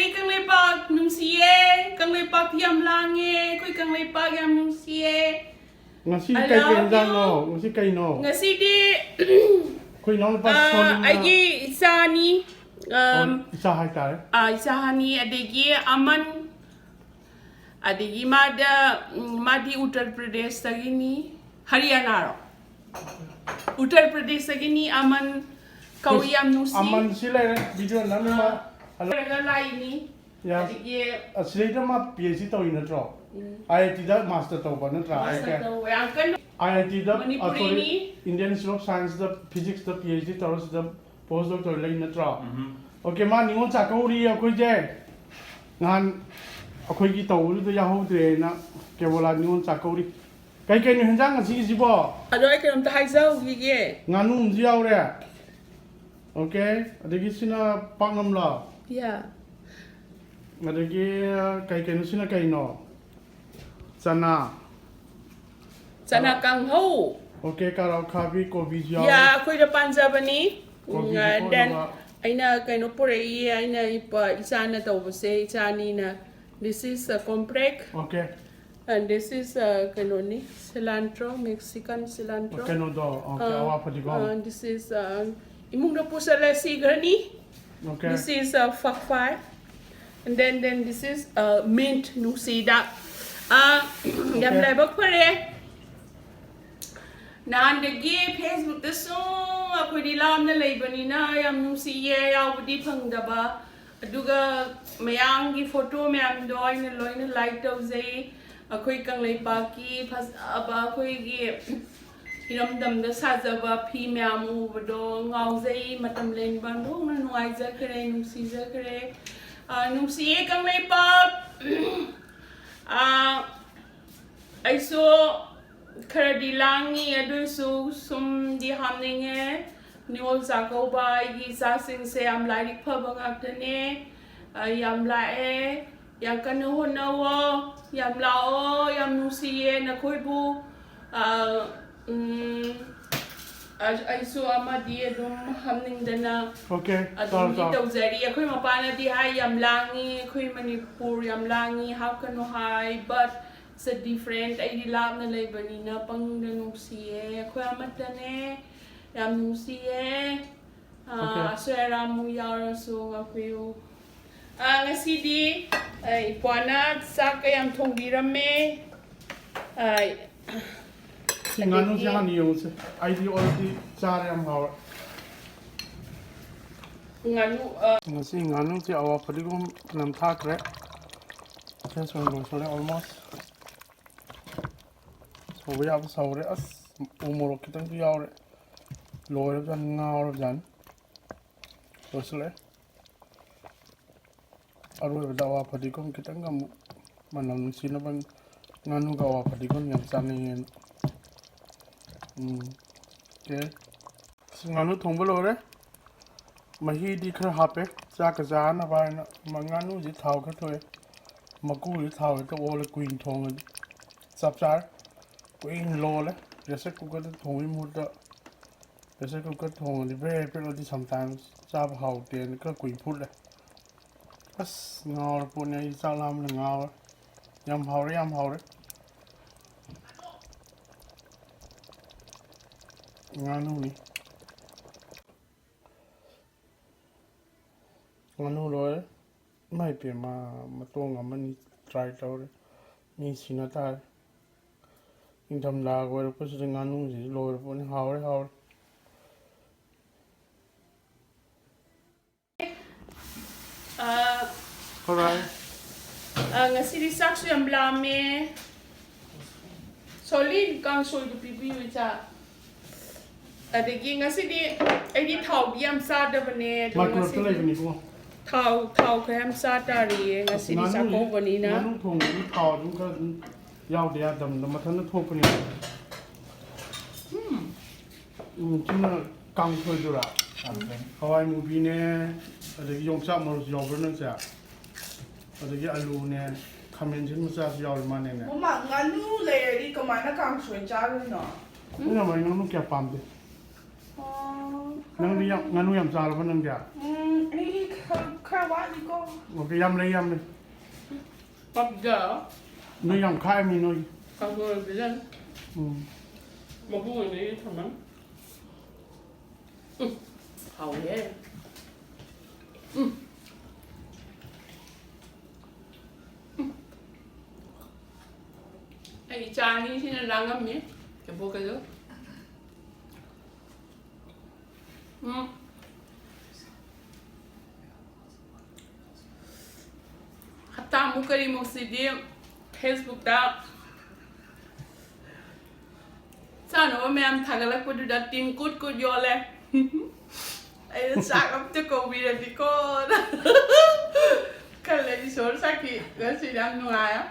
di kang lepak nung siye, kang lepak yam lange, koy kang lepak yam nung siye. Ngasi kay kendang no, ngasi kay no. Ngasi di Koy no pa solin na. Agi isa ni Isa hay tayo. isa ni adigi aman adigi madi Uttar Pradesh tagini Haryana ro. Uttar Pradesh tagini aman kawyam nusi. Aman sila video na ma. Lai ni. Ya. Adigi Sila ito ma PhD to ina tro. IIT da master to ba na tra. IIT da sorry Indian Institute of Science da physics da PhD to da postdoctoral lai na tra. Okay ma ningon cha ko ri akoi je. Ngan akoi gi to ru da ya ho de na ke bola ningon cha ko ri. Kai kai ni henjang ngasi ji bo. Ado ai kan ta haizau gi Nganu ji yaw re. Okay, adagi sina pangnam la. Yeah. Adagi kai kai sina kai no. Sana. Sana kang ho. Okay, karau khabi ko bi yaw. Yeah, koi da Panjabani. Kopi Then ko aina kaino pore aina ipa isana tawbase isani na this is a compreg Okay. and this is kaino ni cilantro, Mexican cilantro. Okay no do. Okay, awa phadi ko. This is imung na po sa sigrani. Okay. This is fakfai. And then this is mint nusida. Yam labak pare. Nandagi Facebook da so akoy di lam na laybani na yam nusiye yawdi phangdaba aduga mayangi photo mayam doy na loy na like tawzay akoy kang laybaki phas aba akoy gi hiramdam da sajaba phi mayam ubado ngawzay matam len bandong na nuai zakre nusi zakre nusiye kang laypak I saw Karadi langi adusu sum di hamninge niwol zakoba gi sa sing se am lai phabang aktane yam lae yam kan ho nawo yam lao yam nusiye na khoibu I saw amadi dum hamning dana Okay. adum di tawzari akhoi mapana di hai yam langi khoi Manipur yam langi how can no hai but sa different ay dilap na laybani na pang nanungsiye akoy amatane yam nungsiye aswera mo yara so akoyo ngasi di ay puana sa kayam thongbirame ay Nganu siya ni yung se. ID already char am hawa. nganu Ngasi nganu si awa phadi ko nam tha kre. Just one more almost. So we have saure as umuro kitang tu yaure lower jan ngaur jan tosle aru dawa phadikom kitang gam manam sinaban nganu gawa phadikom yang chani ke nganu thongbolo re mahi di khar hape cha ka ja na ba na manganu ji thau kha thoe maku ji thau to ole queen thong chap char Queen Lola, just a cooker Tommy Muda, just a cooker Tommy, very pretty sometimes. Job how then Queen Puller. As now, Puna is alarm an hour. Yam hurry. Nanuni. Manu Roy might be my Matonga money tried out. Me Sinata. In thầm là gọi là có sự ngăn gì lôi vẫn hào đấy hào alright ngasi di saksu yam lame solid kang soy du pipi wicha adegi ngasi di ay di thau yam sa da bane macro to like ni ko thau kayam sa ta ri ngasi di sakko bani na nganu thong ni thau du ka yaw de dam da mathan na thok ni china kang thoi du ra hawai movie ne adegi yong cha mo yaw bro nang cha adegi alu ne khamen chin ma cha yaw ma ne ne Mama nganu le ri kamana kang shui cha ru no. ni na mai nganu kya pam de nang di nganu yam sar ba nang ja Ini kawat ni ko. okay yam le Pagda. no yam khai mi no Kalau bilang mabu ini teman. Hào ye. Ai cha ni sini langam ni. Kepo kayo. Hatta mukari moksidi Facebook 다 Sana ma'am tagala ko da tin kut ko yole. Ay sa up to ko bi di ko. Kala di sor saki ga si dang no aya.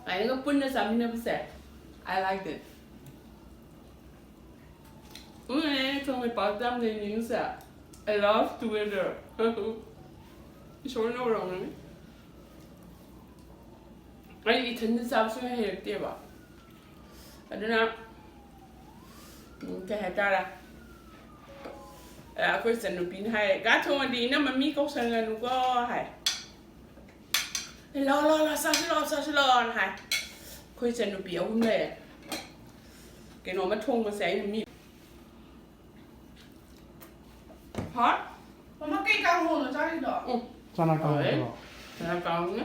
Ay nga pun na sa mina bise. I like it. Kung may pagdam na yun sa I love Twitter. Sure no wrong na Ay itin sa so hay di ba? Aduna cái hệ ta là khối sinh nó pin hay gã thôn đi nó mà mi câu sinh là nó có hay lo sao hay khối sinh nó biểu không này cái nó mất thôn mà sẽ mi hot Mama cây cao hồ nó cho đi đó. sana ka là còn nữa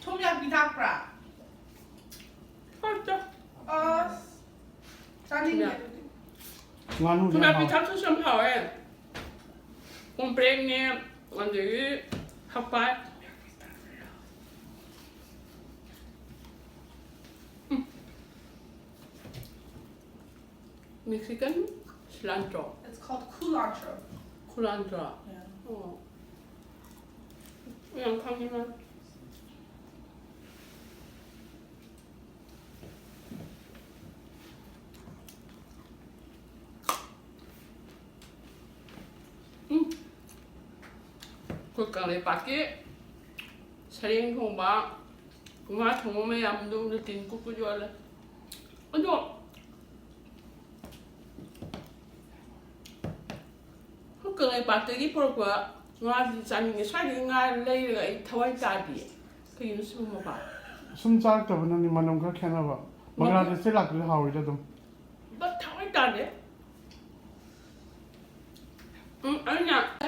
Thông nhạc đi thác ra. hot cho Cho đi nhạc. nganu chúng ja ta bị thắt xuống sông hậu ấy con bèn nè con gì học bài Mexican cilantro It's called culantro. culantro Yeah. 그냥 강이만 국가의 밖에 사령 공방 공화 통험의 암동을 딘고 구조할래 아주 국가의 밖에 볼까 ngài dành cái xoay cái ngài lấy cái thawai cả đi cái gì nó mà bảo sum char ta ban ni manam ka khena ba mangla de se lak le hawi da dum bắt thawai cả đấy anh nhá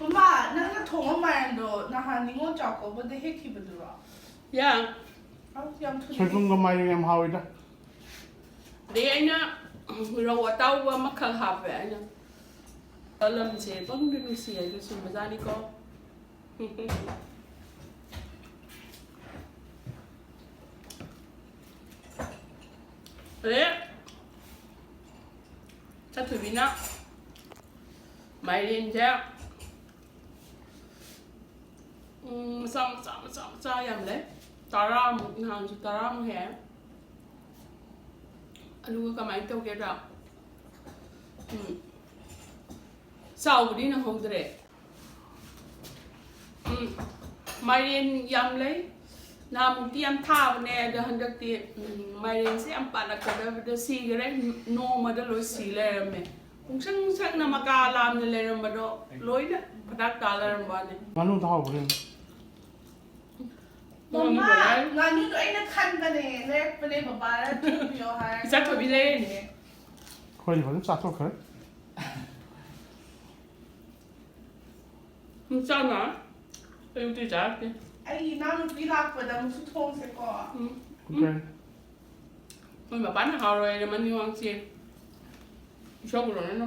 Mama, nang na thong ang mayan do, nahan ni ngo chako, but the heck he would do. ya How young to choi kum ga mai yam hawi da để anh nhá rồi tao qua mắc khăn hạp vậy anh nhá lần sẽ vẫn được xì cái gì mà ra đi con đấy chắc thử nào mày lên chứ sao em đấy tao ra một hàng tao ra một hẻm anh luôn có máy tao kia đâu sau đi nó không được mày yam lấy nam tiêm thao nè để hành được thì mày sẽ ăn bạn là cái đó để xì cái đấy no mà để lối xì lên mày cũng sang sang nằm cả làm để lên mà đó lối đó bắt đặt cả lên mà này nganu ta hawi Mama, nga nyo do ay nagkan ka ne, lek pa ne babara, tuyo ha. chắc phải đi lên khoi ba sa to khoi không sao nữa em đi trả đi Ay, nang pilak pa da, musu thong se ko. okay thôi mà bán hàng rồi thì mình đi ăn xiên số rồi nó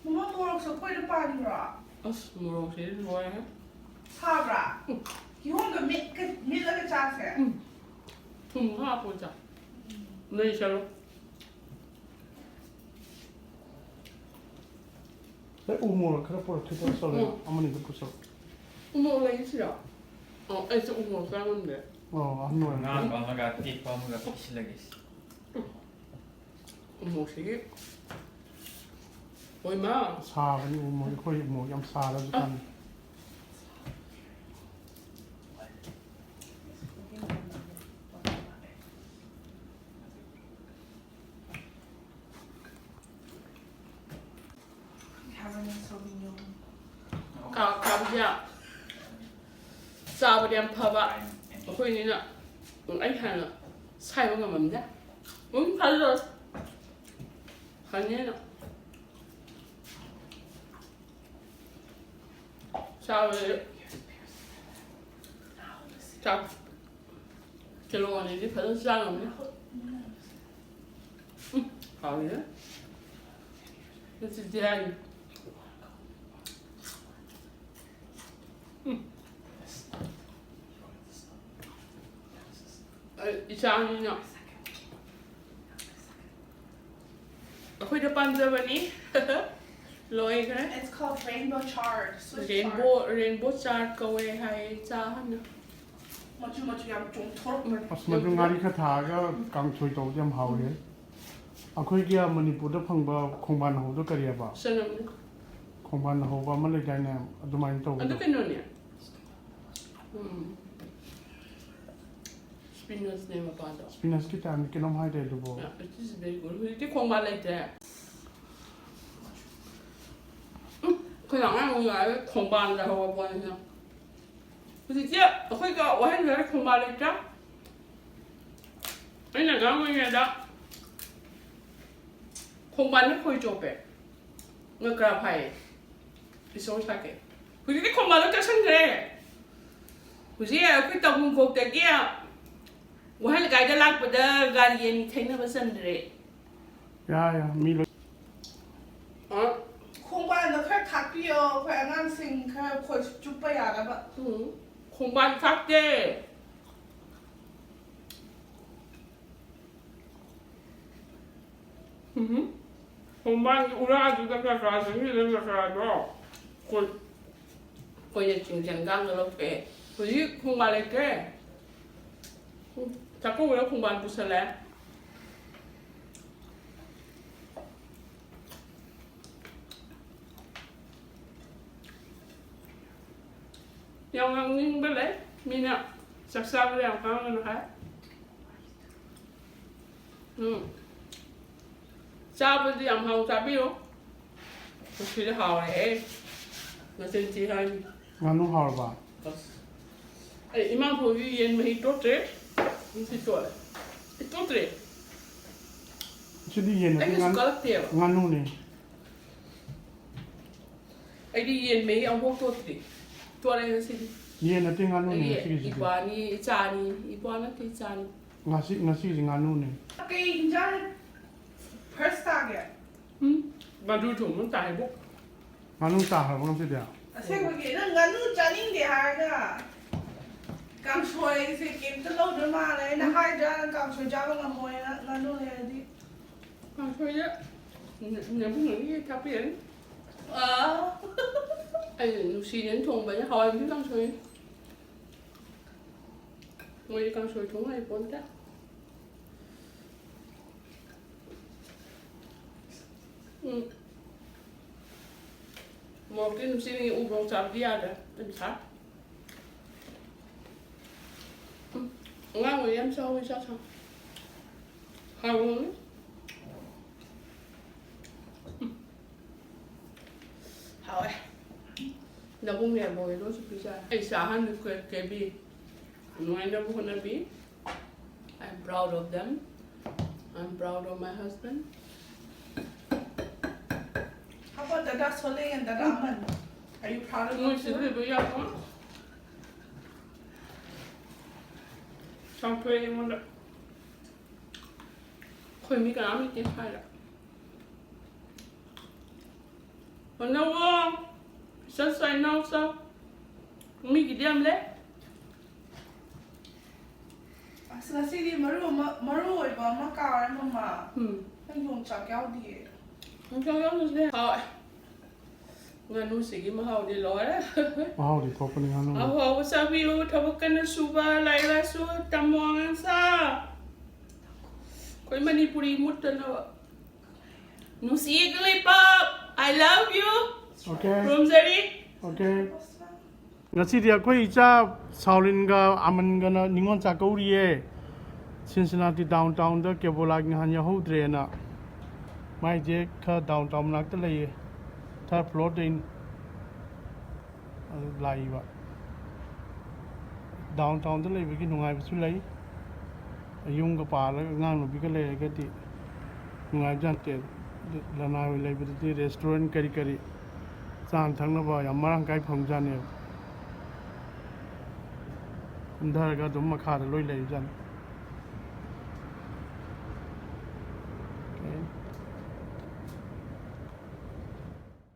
Mama, mo sa ko da pa ni ra. mua thì rồi á Ha ra. Ki hong ga mit la ka cha se. không có bao giờ đây sao e umur ka por tu to so le amani du so mua lấy gì đó em sẽ mua cái vấn đề oh anno Naan pamaga tip pamaga pisilagis. mua gì ôi má sa ba ni umur khoi umur yam sa da kan Cabernet Sauvignon. กาซาบเดียมพาวะคุยนี่น่ะไอ้ฮันน่ะใช่ว่ามันได้พันเลยพันนี้น่ะซาบจับกิโลนี้ที่พันสร้างมั้ย好呢，那是这样。อีชานี่เนาะคุยจะปั่นจะวันนี้ ลอยกันนะ It's called rainbow chard. Swiss เรน chard. โบว์ชาร์กเอาไว้ให้จ้าเนาะ Mochu yam chung thorp. asmatu ngari kha tha ga kang choi to jam hau he akhoi kya manipur da phangba khongban ho do kariya ba สนุกนะ khongban ho ba ma le dai na adumai to อันนี้เป็นโน่นเนี่ยสปินเนอร์สเนี่ยมาปาด spinach ki tan ki nom hai de do bo it is very good ที่คงมาเลยแต่佢人啱我話窮辦就係我辦嘅，佢哋知啊，佢個我喺度窮辦嚟㗎，你能講乜嘢得？窮辦都可以做嘅，我กระเพาที่สองชั้น嘅，佢哋啲窮辦都得升嘅，佢知啊，佢當工作嘅嘢，我喺度計得拉不得，家裡人聽得不順嘅， ya mi lo 啊。 Khung ban nó khơi khát bio, khơi ăn sinh, khơi khơi chụp bây giờ các bạn. คงบ้านคักเจ้คงบ้านอุราจุดกระดาษสิ่งที่เรื่องกระดาษก็คนจะจริงจังกังแล้วแกคนที่คงบ้านเลยแกจากก็แล้วคงบ้านกุศลยังนิ่งไปเลยมีเนี่ยสักๆเรื่องฟังกันนะคะชาบดีอ่ำหางชาบิโอมันคือหาวเลยมันเป็นที่ให้ nganu hau ba ไอ้อีมาพูดยันไม่ตัวเตะนี่สิตัวเลยตัวเตะ chidi yen ไอ้ na ที่สุกาลเตียว nganu ne ไอ้ที่ยันไม่เอาพวกตัวเตะตัวอะไรนั่นสิ yen na te nganu ไอ้ ne si อี si กว่านี่จานี่อีกว่านั่นที่จานี่ ngasi nganu ne Cái injan first target. มาดูถุงมันตายบุก nganu ta ha ba se dia Sẽ có cái nó ngắn nút chân in để hai cả. Cầm xuôi sẽ kiếm từ lâu đến mà đấy, nó hai ra cầm xuôi ra bằng ngầm mồi nó nút này đi. มาช่วยเยอะเนี่ยพวกนี้ทับเปลี่ยน ไอ้หนูสีเหลืองทงไปเนี่ยเขาไอ้พี่ต้องช่วย我刚说通来本的。một cái nuôi sinh u bông chạm đi à đấy,เป็น啥？ngang người em sao sao sao? Hai luôn. Hỏi. Nó cũng nghe bồi đó chứ bisa. Ai sao hắn được cái bi? Nói nó cũng là bi. I'm proud of them. I'm proud of my husband. How about Dada Soleil and Dada Aman? Are you proud of Nuôi them sinh too? thì bây giờ có. Xong thuê em đó. Khơi mi cái áo mi tiền khai lại. Còn đâu không? Sao xoay nào sao? Mi cái điểm lấy. Sila si di maru iba makao ay mama. Ừ. Ang yung chakyaw di. Không sao lắm rồi đấy. Thôi. Nga nuôi sĩ mà hầu đi lối đó. wow di ko pani nganu Hầu hầu sao view thabo ka na suba lại là su tamuang ang sa. Koy Manipuri mut na wa. Nuôi sĩ cái clip up. I love you. okay From Zeri. okay ngasi dia khoi cha saulin ga aman ga na ningon cha ko ri ye Cincinnati downtown da kebola ngan ya ho dre na mai je kha downtown nak ta le ye third floor တိန်လာကြီးပါ downtown တလေးပြီးနုငိုင်စုလိုက်အယုံကပါလဲငါ့လိုပြီးကလေးကတိငါကြတဲ့လာနာဝေးလိုက်ပြီး restaurant ကရီကရီစံထန်းနဘာရမရန်ကိုင်ဖုန်ကြနေဒါကတော့မခါရလွိလိုက်ကြတယ်